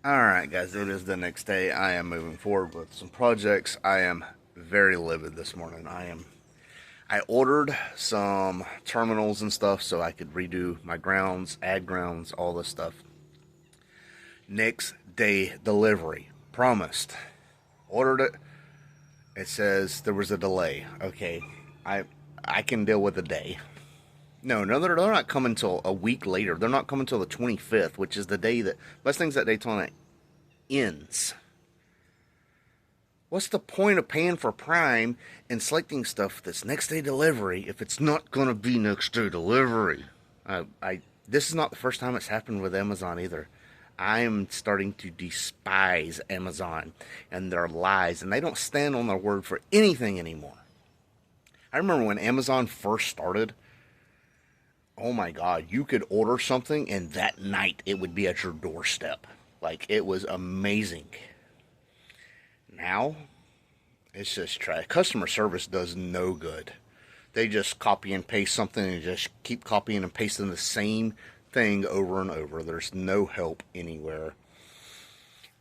Alright guys, it is the next day. I am moving forward with some projects. I am very livid this morning. I ordered some terminals and stuff so I could redo my grounds, add grounds, all this stuff. Next day delivery. Promised. Ordered it. It says there was a delay. Okay, I can deal with a day. No, they're not coming until a week later. They're not coming until the 25th, which is the day that Mustangs at Daytona ends. What's the point of paying for Prime and selecting stuff that's next day delivery if it's not going to be next day delivery? This is not the first time it's happened with Amazon either. I'm starting to despise Amazon and their lies, and they don't stand on their word for anything anymore. I remember when Amazon first started. Oh my God, you could order something and that night it would be at your doorstep. Like, it was amazing. Now, it's just trash. Customer service does no good. They just copy and paste something and just keep copying and pasting the same thing over and over. There's no help anywhere.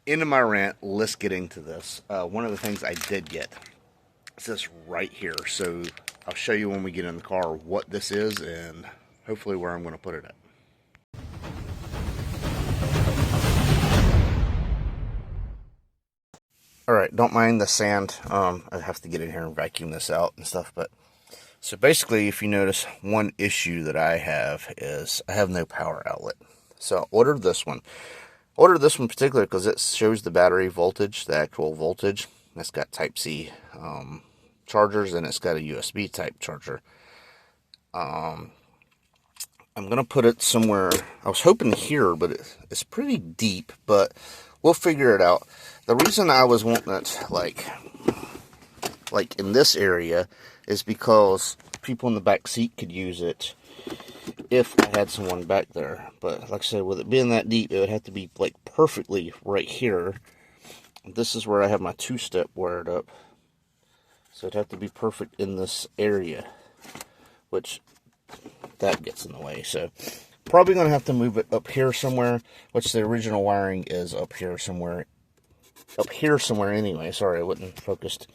Into my rant, let's get into this. One of the things I did get is this right here. So I'll show you when we get in the car what this is and hopefully where I'm going to put it at. Alright, don't mind the sand. I have to get in here and vacuum this out and stuff. But so basically, if you notice, one issue that I have is I have no power outlet. So I ordered this one. Ordered this one particularly because it shows the battery voltage, the actual voltage. It's got Type-C chargers, and it's got a USB type charger. I'm going to put it somewhere. I was hoping here, but it's pretty deep, but we'll figure it out. The reason I was wanting it like in this area is because people in the back seat could use it if I had someone back there. But like I said, with it being that deep, it would have to be like perfectly right here. This is where I have my two-step wired up. So it'd have to be perfect in this area, which that gets in the way. So probably going to have to move it up here somewhere, which the original wiring is up here somewhere. Up here somewhere anyway. Sorry, I wasn't focused.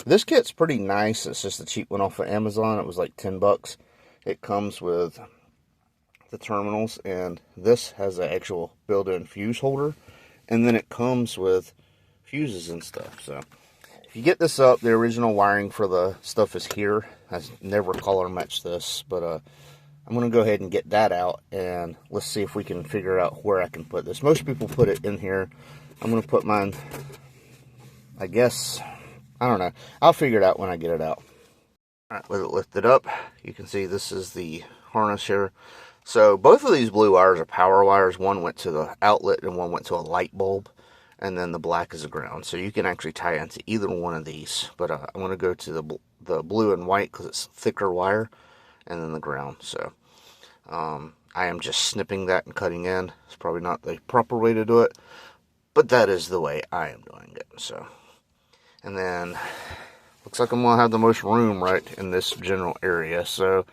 This kit's pretty nice. It's just a cheap one off of Amazon. It was like 10 bucks. It comes with the terminals, and this has an actual built-in fuse holder, and then it comes with fuses and stuff. So if you get this up, the original wiring for the stuff is here. I never color match this, but I'm going to go ahead and get that out, and let's see if we can figure out where I can put this. Most people put it in here. I'm going to put mine, I guess, I don't know. I'll figure it out when I get it out. Alright, with it lifted up, you can see this is the harness here. So both of these blue wires are power wires. One went to the outlet and one went to a light bulb. And then the black is a ground. So you can actually tie into either one of these. But I'm going to go to the blue and white because it's thicker wire. And then the ground. So I am just snipping that and cutting in. It's probably not the proper way to do it, but that is the way I am doing it. So, and then looks like I'm going to have the most room right in this general area. So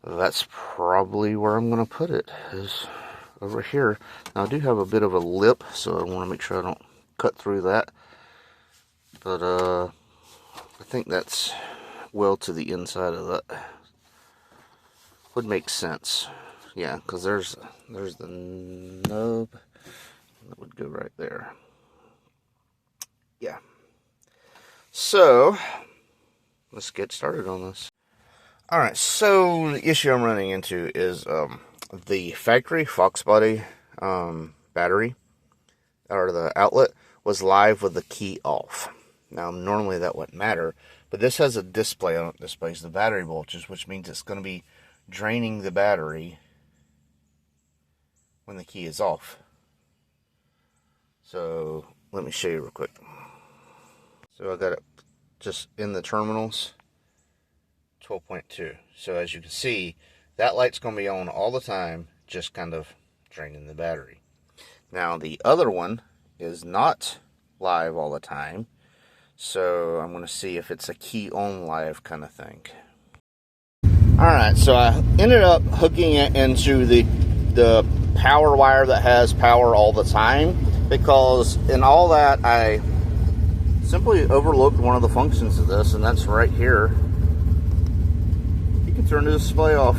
that's probably where I'm going to put it, is over here. Now I do have a bit of a lip, so I want to make sure I don't cut through that. But I think that's well to the inside of that. Would make sense. Yeah, because there's the nub that would go right there. Yeah. So let's get started on this. Alright, so the issue I'm running into is the factory Fox body battery, or the outlet, was live with the key off. Now normally that wouldn't matter, but this has a display on it that displays the battery voltage, which means it's going to be draining the battery when the key is off. So let me show you real quick. So I got it just in the terminals, 12.2. So as you can see, that light's going to be on all the time, just kind of draining the battery. Now the other one is not live all the time, so I'm going to see if it's a key on live kind of thing. Alright, so I ended up hooking it into the power wire that has power all the time, because in all that I simply overlooked one of the functions of this, and that's right here. You can turn the display off.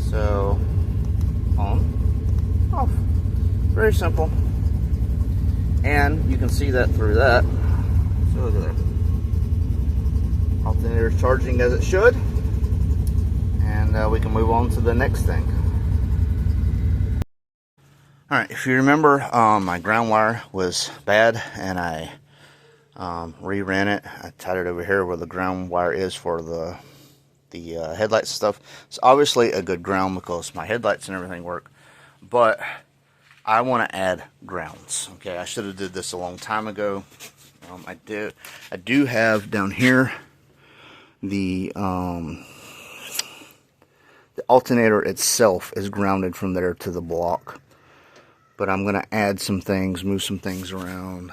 So, on, off. Very simple. And you can see that through that. So look at that. Alternator is charging as it should. And we can move on to the next thing. Alright, if you remember, my ground wire was bad, and I reran it. I tied it over here where the ground wire is for the headlights and stuff. It's obviously a good ground because my headlights and everything work, but I want to add grounds. Okay, I should have did this a long time ago. I do have down here the alternator itself is grounded from there to the block, but I'm gonna add some things, move some things around.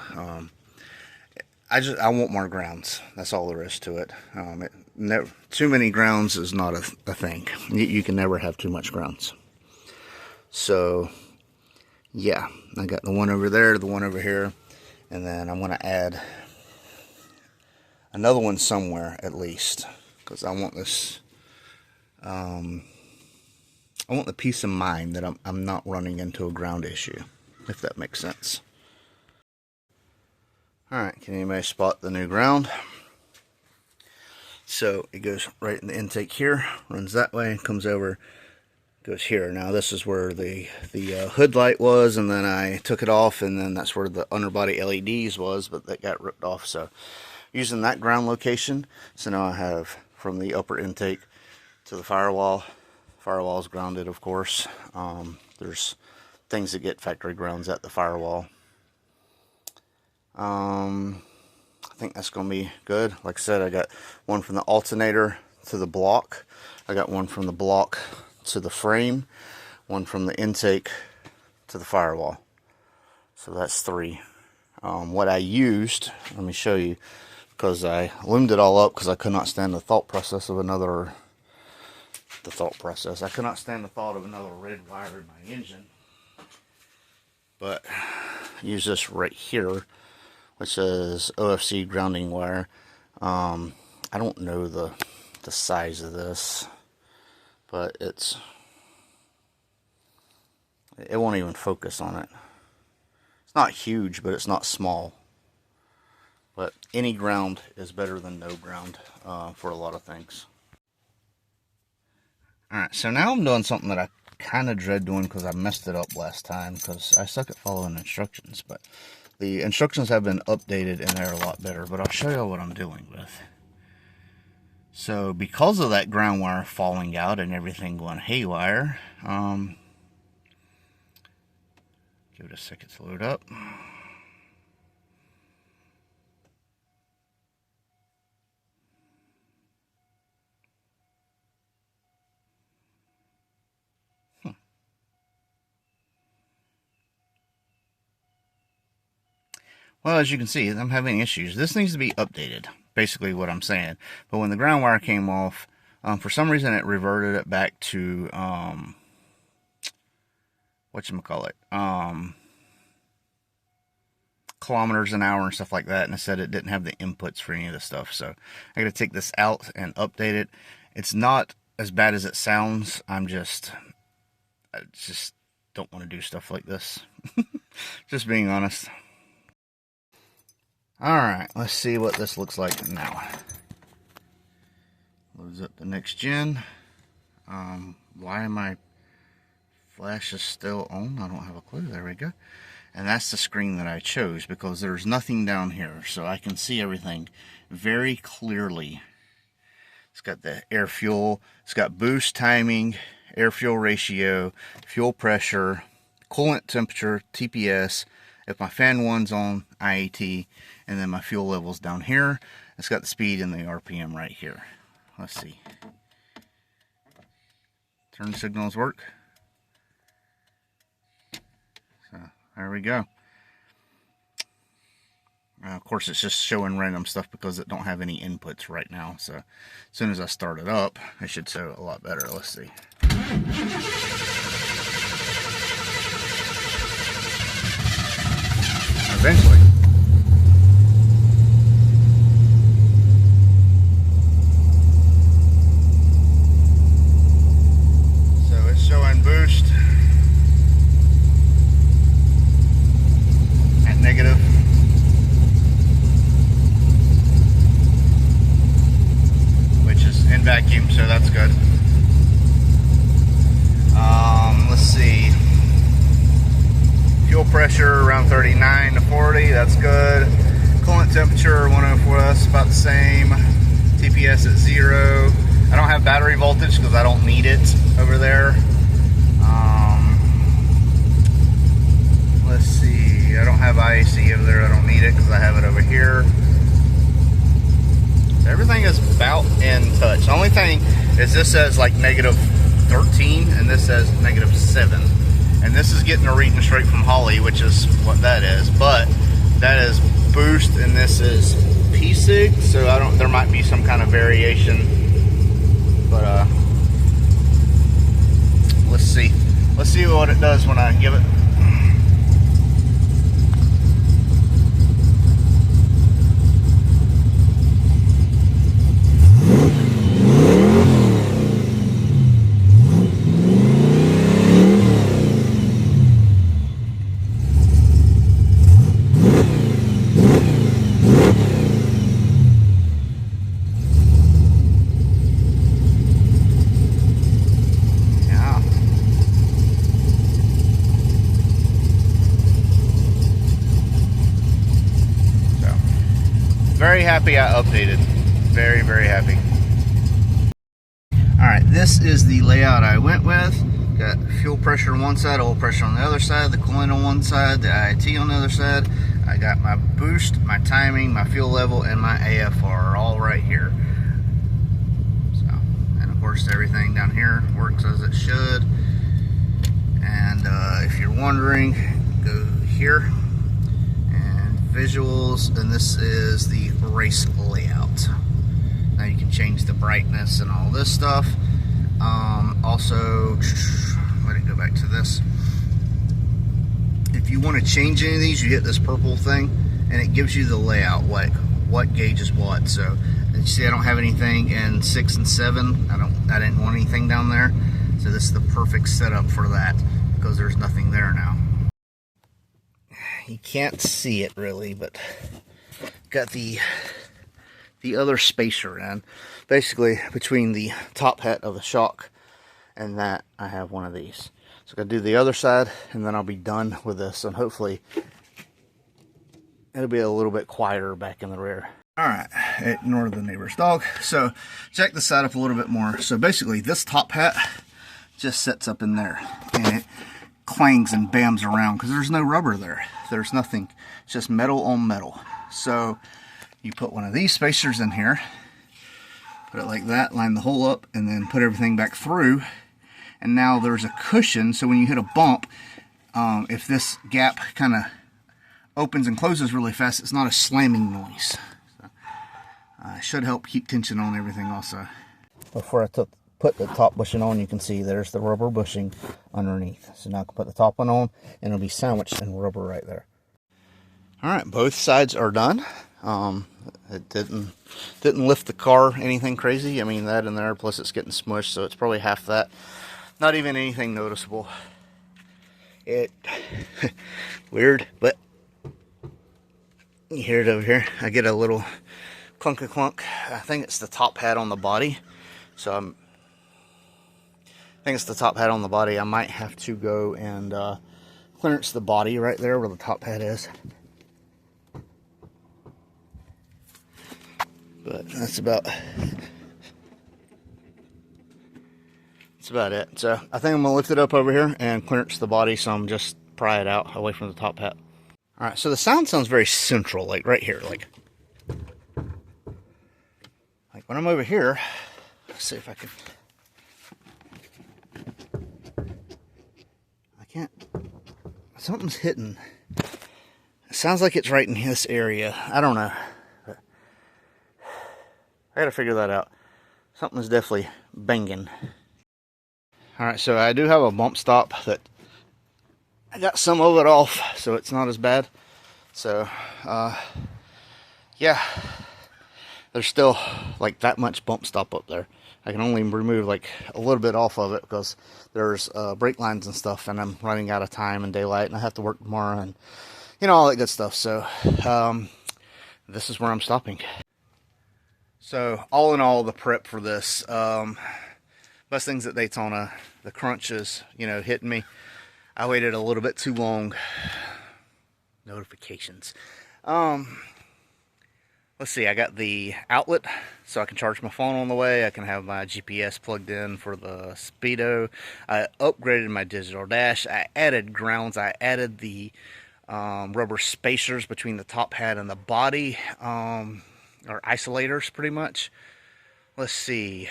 I want more grounds. That's all there is to it. Too many grounds is not a thing. You can never have too much grounds. So yeah, I got the one over there, the one over here, and then I'm gonna add another one somewhere at least, because I want this. I want the peace of mind that I'm not running into a ground issue, if that makes sense. Alright, can anybody spot the new ground? So it goes right in the intake here, runs that way, comes over, goes here. Now this is where the hood light was, and then I took it off, and then that's where the underbody LEDs was, but that got ripped off. So using that ground location, so now I have from the upper intake to the firewall. Firewall is grounded, of course. There's things that get factory grounds at the firewall. I think that's going to be good. Like I said, I got one from the alternator to the block. I got one from the block to the frame. One from the intake to the firewall. So that's 3. What I used, let me show you, because I loomed it all up because I could not stand the thought process of another... I could not stand the thought of another red wire in my engine. But use this right here, which is OFC grounding wire. I don't know the size of this, but it won't even focus on it. It's not huge, but it's not small. But any ground is better than no ground for a lot of things. Alright, so now I'm doing something that I kind of dread doing because I messed it up last time because I suck at following instructions. But the instructions have been updated and they're a lot better. But I'll show you what I'm dealing with. So because of that ground wire falling out and everything going haywire, give it a second to load up. Well, as you can see, I'm having issues. This needs to be updated, basically what I'm saying. But when the ground wire came off, for some reason it reverted it back to, whatchamacallit, kilometers an hour and stuff like that. And it said it didn't have the inputs for any of the stuff. So I got to take this out and update it. It's not as bad as it sounds. I just don't want to do stuff like this. Just being honest. Alright, let's see what this looks like now. Loads up the next gen. Why my flash is still on? I don't have a clue. There we go. And that's the screen that I chose because there's nothing down here. So I can see everything very clearly. It's got the air fuel. It's got boost timing, air fuel ratio, fuel pressure, coolant temperature, TPS. If my fan 1's on, IAT, and then my fuel level's down here. It's got the speed and the RPM right here. Let's see. Turn signals work. So there we go. Of course, it's just showing random stuff because it don't have any inputs right now. So as soon as I start it up, it should show a lot better. Let's see. eventually. So it's showing boost at negative. Which is in vacuum, so that's good. Let's see. Fuel pressure around 39 to 40, that's good. Coolant temperature 104, that's about the same. TPS at 0. I don't have battery voltage because I don't need it over there. Let's see, I don't have IAC over there, I don't need it because I have it over here. Everything is about in touch. The only thing is this says like negative 13 and this says negative 7. And this is getting a reading straight from Holly, which is what that is. But that is boost and this is P-sig, so I don't, there might be some kind of variation. But let's see. Let's see what it does when I give it. Very happy I updated. Very, very happy. Alright, this is the layout I went with. Got fuel pressure on one side, oil pressure on the other side, the coolant on one side, the IAT on the other side. I got my boost, my timing, my fuel level, and my AFR all right here. So, and of course everything down here works as it should. And if you're wondering, go here. Visuals, and this is the race layout. Now you can change the brightness and all this stuff. Also, let it go back to this. If you want to change any of these, you hit this purple thing and it gives you the layout, like what gauge is what. So you see I don't have anything in 6 and 7. I didn't want anything down there. So this is the perfect setup for that because there's nothing there now. You can't see it really, but got the other spacer in. Basically, between the top hat of the shock and that, I have one of these. So I'm going to do the other side, and then I'll be done with this, and hopefully it'll be a little bit quieter back in the rear. Alright, ignore the neighbor's dog. So, check this side up a little bit more. So basically, this top hat just sets up in there, and it clangs and bams around because there's no rubber there. There's nothing. It's just metal on metal. So you put one of these spacers in here, put it like that, line the hole up, and then put everything back through. And now there's a cushion, so when you hit a bump, if this gap kind of opens and closes really fast, it's not a slamming noise. So, should help keep tension on everything also. Before I put the top bushing on, you can see there's the rubber bushing underneath. So now I can put the top one on and it'll be sandwiched in rubber right there. Alright, both sides are done. It didn't lift the car anything crazy. I mean, that in there, plus it's getting smushed, so it's probably half that. Not even anything noticeable. It weird, but you hear it over here. I get a little clunky clunk. I think it's the top hat on the body. So I think it's the top hat on the body. I might have to go and clearance the body right there where the top hat is. But that's about it. So I think I'm gonna lift it up over here and clearance the body, so I'm just pry it out away from the top hat. All right, so the sound sounds very central, like right here, like when I'm over here. Let's see if I can. I can't. Something's hitting. It sounds like it's right in this area. I don't know. But I gotta figure that out. Something's definitely banging. Alright, so I do have a bump stop that I got some of it off, so it's not as bad. So, yeah, there's still like that much bump stop up there. I can only remove like a little bit off of it because there's brake lines and stuff, and I'm running out of time and daylight, and I have to work tomorrow, and you know, all that good stuff. So this is where I'm stopping. So all in all, the prep for this, Mustangs at Daytona, the crunch is, you know, hitting me. I waited a little bit too long. Notifications. Let's see, I got the outlet so I can charge my phone on the way. I can have my GPS plugged in for the speedo. I upgraded my digital dash. I added grounds. I added the rubber spacers between the top hat and the body, or isolators pretty much. Let's see.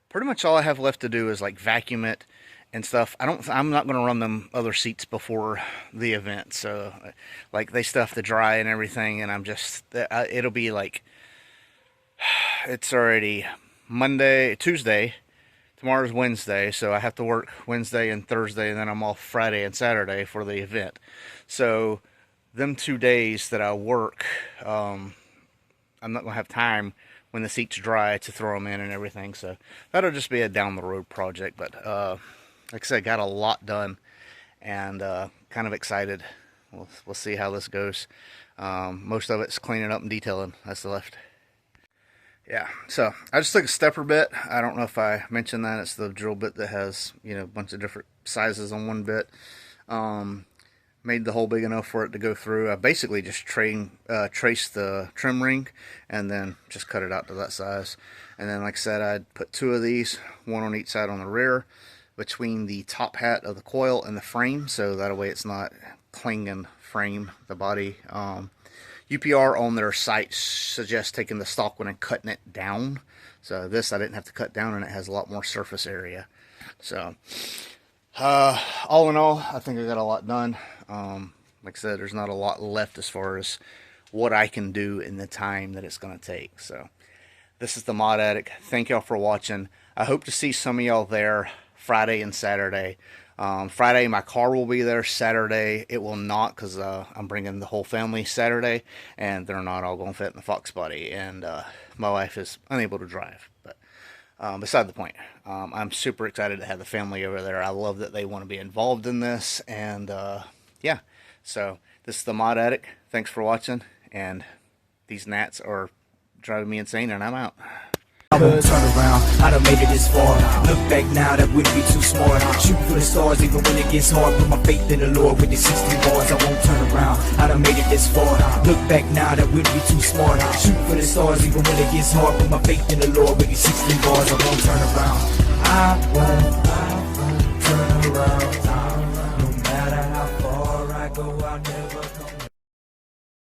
Pretty much all I have left to do is like vacuum it and stuff. I'm not going to run them other seats before the event, so like they stuff to dry and everything, and I'm just, it'll be like, it's already Tuesday, tomorrow's Wednesday, so I have to work Wednesday and Thursday, and then I'm off Friday and Saturday for the event. So them 2 days that I work, I'm not going to have time when the seats dry to throw them in and everything, so that'll just be a down the road project. But like I said, got a lot done, and kind of excited. We'll see how this goes. Most of it's cleaning up and detailing that's left. Yeah, so I just took a stepper bit. I don't know if I mentioned that. It's the drill bit that has, you know, a bunch of different sizes on one bit. Made the hole big enough for it to go through. I basically just traced the trim ring and then just cut it out to that size. And then, like I said, I'd put 2 of these, one on each side on the rear, between the top hat of the coil and the frame, so that way it's not clinging frame the body. UPR on their site suggests taking the stock one and cutting it down. So this I didn't have to cut down, and it has a lot more surface area. So all in all, I think I got a lot done. Like I said, there's not a lot left as far as what I can do in the time that it's going to take. So this is the Mod Addict. Thank y'all for watching. I hope to see some of y'all there Friday and Saturday. Friday my car will be there. Saturday it will not, because I'm bringing the whole family Saturday, and they're not all going to fit in the Fox body, and my wife is unable to drive. But beside the point, I'm super excited to have the family over there. I love that they want to be involved in this, and yeah, so this is the Mod Addict. Thanks for watching, and these gnats are driving me insane, and I'm out. Turn around, I done made it this far. Look back now, that wouldn't be too smart. Shoot for the stars even when it gets hard. Put my faith in the Lord with the 60 bars. I won't turn around, I done made it this far. Look back now, that wouldn't be too smart. Shoot for the stars even when it gets hard. Put my faith in the Lord with the 60 bars. I won't turn around, I won't